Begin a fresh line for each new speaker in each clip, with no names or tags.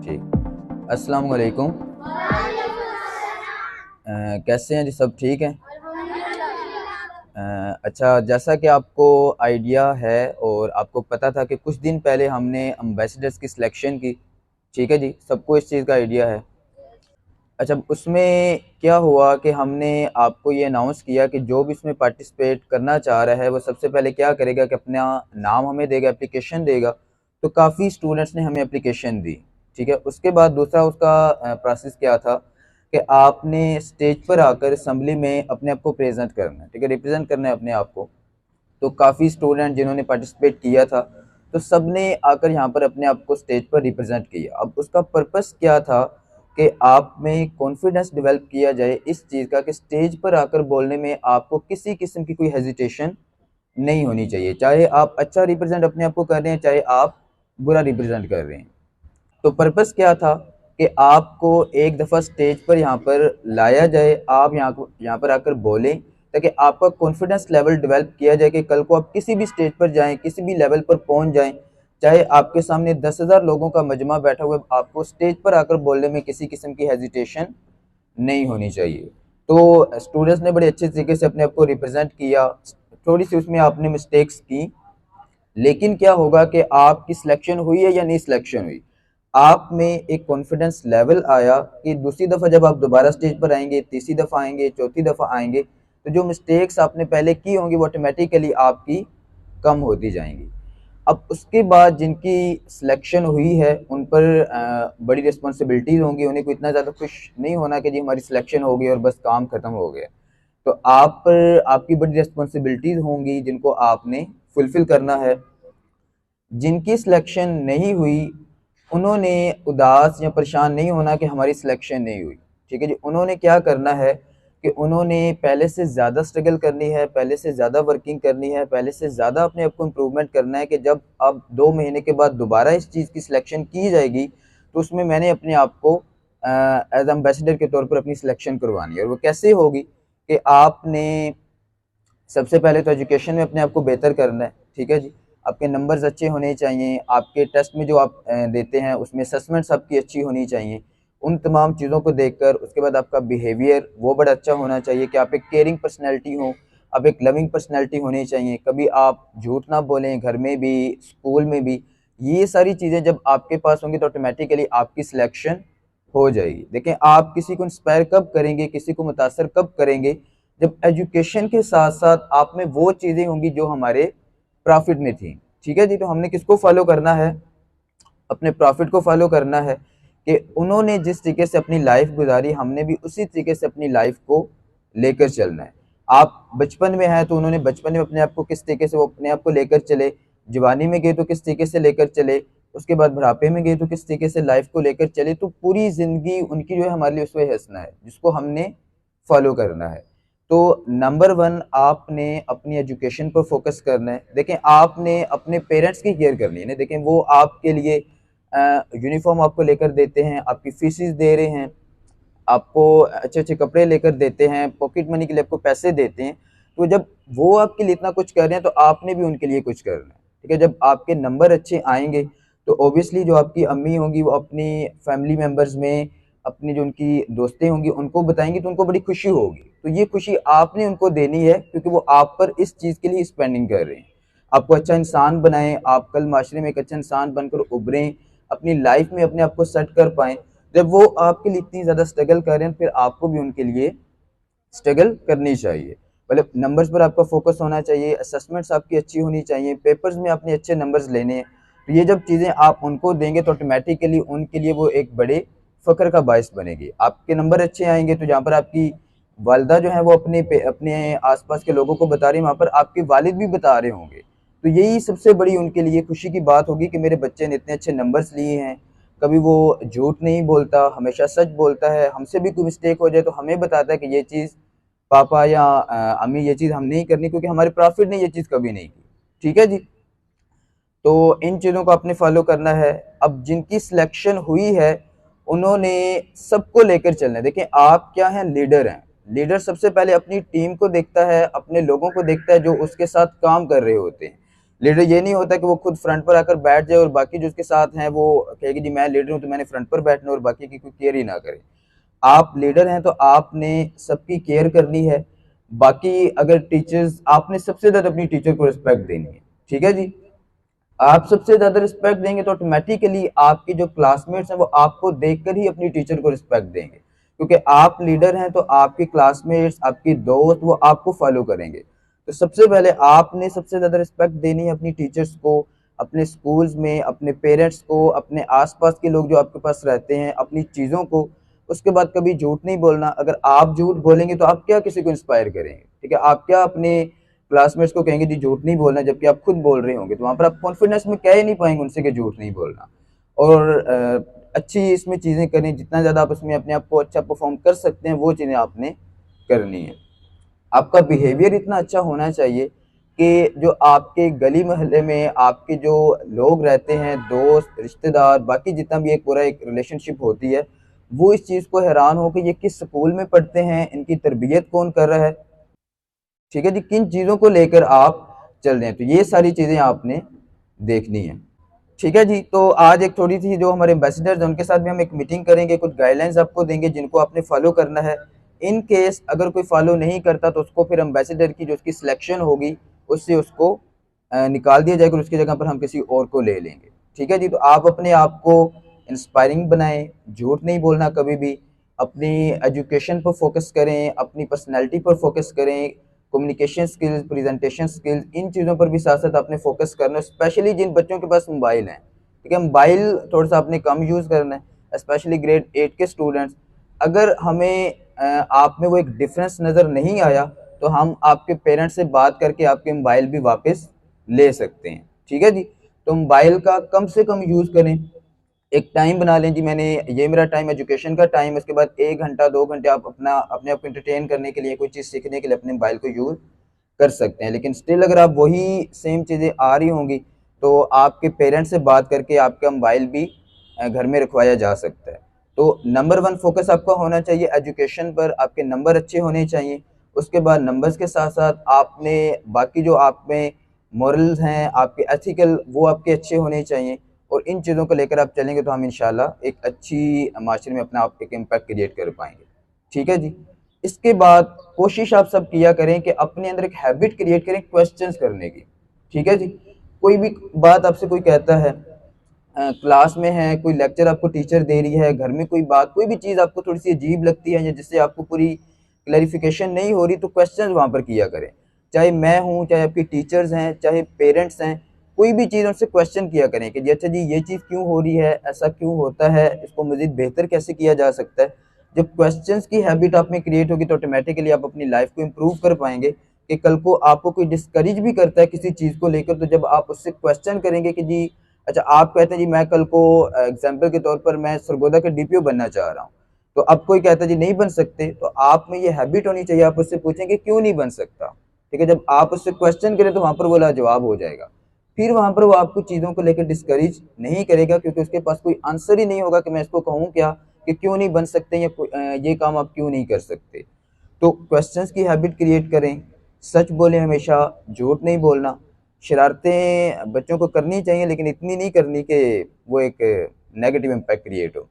ठीक। अस्सलाम वालेकुम। कैसे हैं जी, सब ठीक हैं? अच्छा, जैसा कि आपको आइडिया है और आपको पता था कि कुछ दिन पहले हमने एम्बेसडर्स की सिलेक्शन की, ठीक है जी, सबको इस चीज़ का आइडिया है। अच्छा, उसमें क्या हुआ कि हमने आपको ये अनाउंस किया कि जो भी इसमें पार्टिसिपेट करना चाह रहा है वो सबसे पहले क्या करेगा कि अपना नाम हमें देगा, एप्लीकेशन देगा। तो काफ़ी स्टूडेंट्स ने हमें एप्लीकेशन दी, ठीक है। उसके बाद दूसरा उसका प्रोसेस क्या था कि आपने स्टेज पर आकर असम्बली में अपने आप को प्रेजेंट करना है, ठीक है, रिप्रेजेंट करना है अपने आप को। तो काफ़ी स्टूडेंट जिन्होंने पार्टिसिपेट किया था, तो सब ने आकर यहाँ पर अपने आप को स्टेज पर रिप्रेजेंट किया। अब उसका पर्पस क्या था कि आप में कॉन्फिडेंस डेवलप किया जाए इस चीज़ का कि स्टेज पर आकर बोलने में आपको किसी किस्म की कोई हेजिटेशन नहीं होनी चाहिए, चाहे आप अच्छा रिप्रेजेंट अपने आप को कर रहे हैं, चाहे आप बुरा रिप्रेजेंट कर रहे हैं। तो पर्पस क्या था कि आपको एक दफ़ा स्टेज पर यहाँ पर लाया जाए, आप यहाँ पर आकर बोलें, ताकि आपका कॉन्फिडेंस लेवल डेवलप किया जाए कि कल को आप किसी भी स्टेज पर जाएं, किसी भी लेवल पर पहुंच जाएं, चाहे आपके सामने 10,000 लोगों का मजमा बैठा हुआ है, आपको स्टेज पर आकर बोलने में किसी किस्म की हेजिटेशन नहीं होनी चाहिए। तो स्टूडेंट्स ने बड़े अच्छे तरीके से अपने आप को रिप्रेजेंट किया। थोड़ी सी उसमें आपने मिस्टेक्स की, लेकिन क्या होगा कि आपकी सिलेक्शन हुई है या नहीं सिलेक्शन हुई, आप में एक कॉन्फिडेंस लेवल आया कि दूसरी दफ़ा जब आप दोबारा स्टेज पर आएंगे, तीसरी दफ़ा आएंगे, चौथी दफ़ा आएंगे, तो जो मिस्टेक्स आपने पहले की होंगी वो ऑटोमेटिकली आपकी कम होती जाएंगी। अब उसके बाद जिनकी सिलेक्शन हुई है उन पर बड़ी रिस्पॉन्सिबिलिटीज़ होंगी, उन्हें को इतना ज़्यादा खुश नहीं होना कि जी हमारी सिलेक्शन हो गई और बस काम ख़त्म हो गया। तो आप पर आपकी बड़ी रिस्पॉन्सिबिलिटीज़ होंगी जिनको आपने फुलफ़िल करना है। जिनकी सिलेक्शन नहीं हुई, उन्होंने उदास या परेशान नहीं होना कि हमारी सिलेक्शन नहीं हुई, ठीक है जी। उन्होंने क्या करना है कि उन्होंने पहले से ज़्यादा स्ट्रगल करनी है, पहले से ज़्यादा वर्किंग करनी है, पहले से ज़्यादा अपने आप को इम्प्रूवमेंट करना है कि जब अब 2 महीने के बाद दोबारा इस चीज़ की सिलेक्शन की जाएगी, तो उसमें मैंने अपने आप को एज़ एम्बेसडर के तौर पर अपनी सिलेक्शन करवानी है। और वो कैसे होगी कि आपने सबसे पहले तो एजुकेशन में अपने आप को बेहतर करना है, ठीक है जी। आपके नंबर्स अच्छे होने चाहिए, आपके टेस्ट में जो आप देते हैं उसमें असेसमेंट्स आपकी अच्छी होनी चाहिए। उन तमाम चीज़ों को देखकर उसके बाद आपका बिहेवियर वो बड़ा अच्छा होना चाहिए कि आप एक केयरिंग पर्सनैलिटी हो, आप एक लविंग पर्सनैलिटी होनी चाहिए। कभी आप झूठ ना बोलें, घर में भी, स्कूल में भी। ये सारी चीज़ें जब आपके पास होंगी तो ऑटोमेटिकली आपकी सिलेक्शन हो जाएगी। देखें, आप किसी को इंस्पायर कब करेंगे, किसी को मुतासर कब करेंगे, जब एजुकेशन के साथ साथ आप में वो चीज़ें होंगी जो हमारे प्रॉफिट में थी, ठीक है जी। तो हमने किसको फॉलो करना है, अपने प्रॉफिट को फॉलो करना है कि उन्होंने जिस तरीके से अपनी लाइफ गुजारी हमने भी उसी तरीके से अपनी लाइफ को लेकर चलना है। आप बचपन में हैं तो उन्होंने बचपन में अपने आप को किस तरीके से वो अपने आप को लेकर चले, जवानी में गए तो किस तरीके से लेकर चले, उसके बाद बुढ़ापे में गए तो किस तरीके से लाइफ को लेकर चले। तो पूरी ज़िंदगी उनकी जो है हमारे लिए उसमें हंसना है, जिसको हमने फॉलो करना है। तो नंबर वन, आपने अपनी एजुकेशन पर फोकस करना है। देखें, आपने अपने पेरेंट्स की केयर करनी है ना। देखें, वो आपके लिए यूनिफॉर्म आपको लेकर देते हैं, आपकी फीसिस दे रहे हैं, आपको अच्छे अच्छे कपड़े लेकर देते हैं, पॉकेट मनी के लिए आपको पैसे देते हैं। तो जब वो आपके लिए इतना कुछ कर रहे हैं तो आपने भी उनके लिए कुछ करना है, ठीक है। जब आपके नंबर अच्छे आएंगे तो ऑब्वियसली जो आपकी अम्मी होंगी वो अपनी फैमिली मेम्बर्स में अपनी जो उनकी दोस्तें होंगी उनको बताएंगी, तो उनको बड़ी खुशी होगी। तो ये खुशी आपने उनको देनी है क्योंकि वो आप पर इस चीज़ के लिए स्पेंडिंग कर रहे हैं। आपको अच्छा इंसान बनाएं, आप कल माशरे में एक अच्छा इंसान बनकर उभरें, अपनी लाइफ में अपने आप को सेट कर पाएं। जब वो आपके लिए इतनी ज़्यादा स्ट्रगल कर रहे हैं फिर आपको भी उनके लिए स्ट्रगल करनी चाहिए। मतलब नंबर्स पर आपका फोकस होना चाहिए, असेसमेंट्स आपकी अच्छी होनी चाहिए, पेपर्स में आपने अच्छे नंबर्स लेने हैं। तो ये जब चीज़ें आप उनको देंगे तो ऑटोमेटिकली उनके लिए वो एक बड़े फ़ख्र का बायस बनेगी। आपके नंबर अच्छे आएंगे तो जहाँ पर आपकी वालदा जो है वो अपने आसपास के लोगों को बता रही हैं, वहाँ पर आपके वालिद भी बता रहे होंगे। तो यही सबसे बड़ी उनके लिए खुशी की बात होगी कि मेरे बच्चे ने इतने अच्छे नंबर्स लिए हैं। कभी वो झूठ नहीं बोलता, हमेशा सच बोलता है। हमसे भी कोई मिस्टेक हो जाए तो हमें बताता है कि ये चीज़ पापा या अम्मी ये चीज़ हम नहीं करनी, क्योंकि हमारे प्रॉफिट ने ये चीज़ कभी नहीं की, ठीक है जी। तो इन चीज़ों को आपने फॉलो करना है। अब जिनकी सिलेक्शन हुई है उन्होंने सबको लेकर चलना है। देखिए, आप क्या हैं, लीडर हैं। लीडर सबसे पहले अपनी टीम को देखता है, अपने लोगों को देखता है जो उसके साथ काम कर रहे होते हैं। लीडर ये नहीं होता कि वो खुद फ्रंट पर आकर बैठ जाए और बाकी जो उसके साथ हैं वो कहेगी जी मैं लीडर हूँ तो मैंने फ्रंट पर बैठना और बाकी की कोई केयर ही ना करे। आप लीडर हैं तो आपने सबकी केयर करनी है। बाकी अगर टीचर्स, आपने सबसे ज़्यादा अपनी टीचर को रिस्पेक्ट देनी है, ठीक है जी। आप सबसे ज़्यादा रिस्पेक्ट देंगे तो ऑटोमेटिकली आपके जो क्लासमेट्स हैं वो आपको देखकर ही अपनी टीचर को रिस्पेक्ट देंगे, क्योंकि आप लीडर हैं तो आपके क्लासमेट्स, आपके दोस्त वो आपको फॉलो करेंगे। तो सबसे पहले आपने सबसे ज़्यादा रिस्पेक्ट देनी है अपनी टीचर्स को, अपने स्कूल्स में, अपने पेरेंट्स को, अपने आसपास के लोग जो आपके पास रहते हैं, अपनी चीज़ों को। उसके बाद कभी झूठ नहीं बोलना। अगर आप झूठ बोलेंगे तो आप क्या किसी को इंस्पायर करेंगे, ठीक है। आप क्या अपने क्लासमेट्स को कहेंगे जी झूठ नहीं बोलना, जबकि आप खुद बोल रहे होंगे, तो वहाँ पर आप कॉन्फिडेंस में कह ही नहीं पाएंगे उनसे कि झूठ नहीं बोलना। और अच्छी इसमें चीज़ें करें, जितना ज़्यादा आप उसमें अपने आप को अच्छा परफॉर्म कर सकते हैं वो चीज़ें आपने करनी है। आपका बिहेवियर इतना अच्छा होना चाहिए कि जो आपके गली मोहल्ले में आपके जो लोग रहते हैं, दोस्त, रिश्तेदार, बाकी जितना भी एक पूरा एक रिलेशनशिप होती है, वो इस चीज़ को हैरान हो कि ये किस स्कूल में पढ़ते हैं, इनकी तरबियत कौन कर रहा है, ठीक है जी। किन चीज़ों को लेकर आप चल रहे हैं, तो ये सारी चीज़ें आपने देखनी है, ठीक है जी। तो आज एक थोड़ी सी जो हमारे एम्बेसडर्स हैं उनके साथ भी हम एक मीटिंग करेंगे, कुछ गाइडलाइंस आपको देंगे जिनको आपने फॉलो करना है। इन केस अगर कोई फॉलो नहीं करता तो उसको फिर एम्बेसडर की जो उसकी सिलेक्शन होगी उससे उसको निकाल दिया जाएगा और उसकी जगह पर हम किसी और को ले लेंगे, ठीक है जी। तो आप अपने आप को इंस्पायरिंग बनाएं, झूठ नहीं बोलना कभी भी, अपनी एजुकेशन पर फोकस करें, अपनी पर्सनैलिटी पर फोकस करें, कम्युनिकेशन स्किल्स, प्रेजेंटेशन स्किल्स, इन चीज़ों पर भी साथ साथ आपने फोकस करना है। स्पेशली जिन बच्चों के पास मोबाइल हैं, ठीक है, मोबाइल थोड़ा सा आपने कम यूज़ करना है, स्पेशली ग्रेड 8 के स्टूडेंट्स। अगर हमें आप में वो एक डिफरेंस नज़र नहीं आया तो हम आपके पेरेंट्स से बात करके आपके मोबाइल भी वापस ले सकते हैं, ठीक है जी। तो मोबाइल का कम से कम यूज़ करें। एक टाइम बना लें जी, मैंने ये मेरा टाइम एजुकेशन का टाइम है, उसके बाद 1 घंटा 2 घंटे आप अपना अपने आप को एंटरटेन करने के लिए, कोई चीज़ सीखने के लिए अपने मोबाइल को यूज़ कर सकते हैं। लेकिन स्टिल अगर आप वही सेम चीज़ें आ रही होंगी तो आपके पेरेंट्स से बात करके आपका मोबाइल भी घर में रखवाया जा सकता है। तो नंबर 1 फोकस आपका होना चाहिए एजुकेशन पर, आपके नंबर अच्छे होने चाहिए। उसके बाद नंबर्स के साथ-साथ आपने बाकी जो आप में मॉरल्स हैं, आपके एथिकल, वो आपके अच्छे होने चाहिए। और इन चीज़ों को लेकर आप चलेंगे तो हम इंशाल्लाह एक अच्छी माशरे में अपना आप एक इम्पैक्ट क्रिएट कर पाएँगे, ठीक है जी। इसके बाद कोशिश आप सब किया करें कि अपने अंदर एक हैबिट क्रिएट करें क्वेश्चंस करने की, ठीक है जी। कोई भी बात आपसे कोई कहता है, क्लास में है, कोई लेक्चर आपको टीचर दे रही है, घर में कोई बात, कोई भी चीज़ आपको थोड़ी सी अजीब लगती है या जिससे आपको पूरी क्लैरिफिकेशन नहीं हो रही, तो क्वेश्चंस वहाँ पर किया करें। चाहे मैं हूँ, चाहे आपके टीचर्स हैं, चाहे पेरेंट्स हैं, कोई भी चीज़ उनसे क्वेश्चन किया करें कि जी अच्छा जी ये चीज़ क्यों हो रही है, ऐसा क्यों होता है, इसको मज़ीद बेहतर कैसे किया जा सकता है। जब क्वेश्चंस की हैबिट आप में क्रिएट होगी तो ऑटोमेटिकली आप अपनी लाइफ को इम्प्रूव कर पाएंगे कि कल को आपको कोई डिस्करेज भी करता है किसी चीज़ को लेकर, तो जब आप उससे क्वेश्चन करेंगे कि जी अच्छा आप कहते हैं जी मैं कल को एग्जाम्पल के तौर पर मैं सरगोदा का डीपीओ बनना चाह रहा हूँ, तो अब कोई कहता है जी नहीं बन सकते, तो आप में ये हैबिट होनी चाहिए, आप उससे पूछें कि क्यों नहीं बन सकता, ठीक है। जब आप उससे क्वेश्चन करें तो वहाँ पर वो लाजवाब हो जाएगा। फिर वहाँ पर वो आपको चीज़ों को लेकर डिस्करेज नहीं करेगा, क्योंकि उसके पास कोई आंसर ही नहीं होगा कि मैं इसको कहूँ क्या, कि क्यों नहीं बन सकते या ये काम आप क्यों नहीं कर सकते। तो क्वेश्चंस की हैबिट क्रिएट करें, सच बोलें हमेशा, झूठ नहीं बोलना। शरारतें बच्चों को करनी चाहिए लेकिन इतनी नहीं करनी कि वो एक नेगेटिव इम्पैक्ट क्रिएट हो।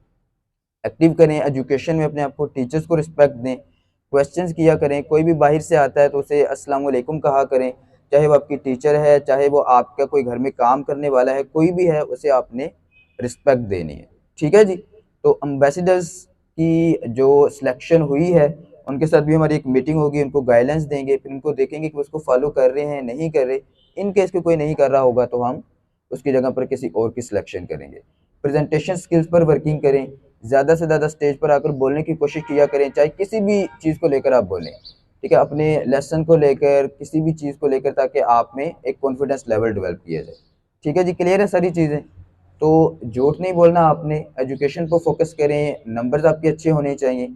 एक्टिव करें एजुकेशन में अपने आप को, टीचर्स को रिस्पेक्ट दें, क्वेश्चंस किया करें। कोई भी बाहर से आता है तो उसे अस्सलाम वालेकुम कहा करें, चाहे वो आपकी टीचर है, चाहे वो आपका कोई घर में काम करने वाला है, कोई भी है उसे आपने रिस्पेक्ट देनी है, ठीक है जी। तो एम्बेसडर्स की जो सिलेक्शन हुई है उनके साथ भी हमारी एक मीटिंग होगी, उनको गाइडेंस देंगे, फिर उनको देखेंगे कि उसको फॉलो कर रहे हैं नहीं कर रहे। इन केस के कोई नहीं कर रहा होगा तो हम उसकी जगह पर किसी और की सिलेक्शन करेंगे। प्रेजेंटेशन स्किल्स पर वर्किंग करें, ज़्यादा से ज़्यादा स्टेज पर आकर बोलने की कोशिश किया करें, चाहे किसी भी चीज़ को लेकर आप बोलें, ठीक है, अपने लेसन को लेकर, किसी भी चीज़ को लेकर, ताकि आप में एक कॉन्फिडेंस लेवल डेवलप किया जाए, ठीक है जी। क्लियर है सारी चीज़ें। तो झूठ नहीं बोलना आपने, एजुकेशन पर फोकस करें, नंबर्स आपके अच्छे होने चाहिए,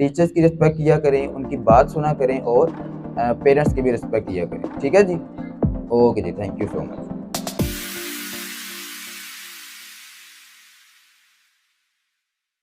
टीचर्स की रिस्पेक्ट किया करें, उनकी बात सुना करें और पेरेंट्स की भी रिस्पेक्ट किया करें, ठीक है जी। ओके जी, थैंक यू सो मच।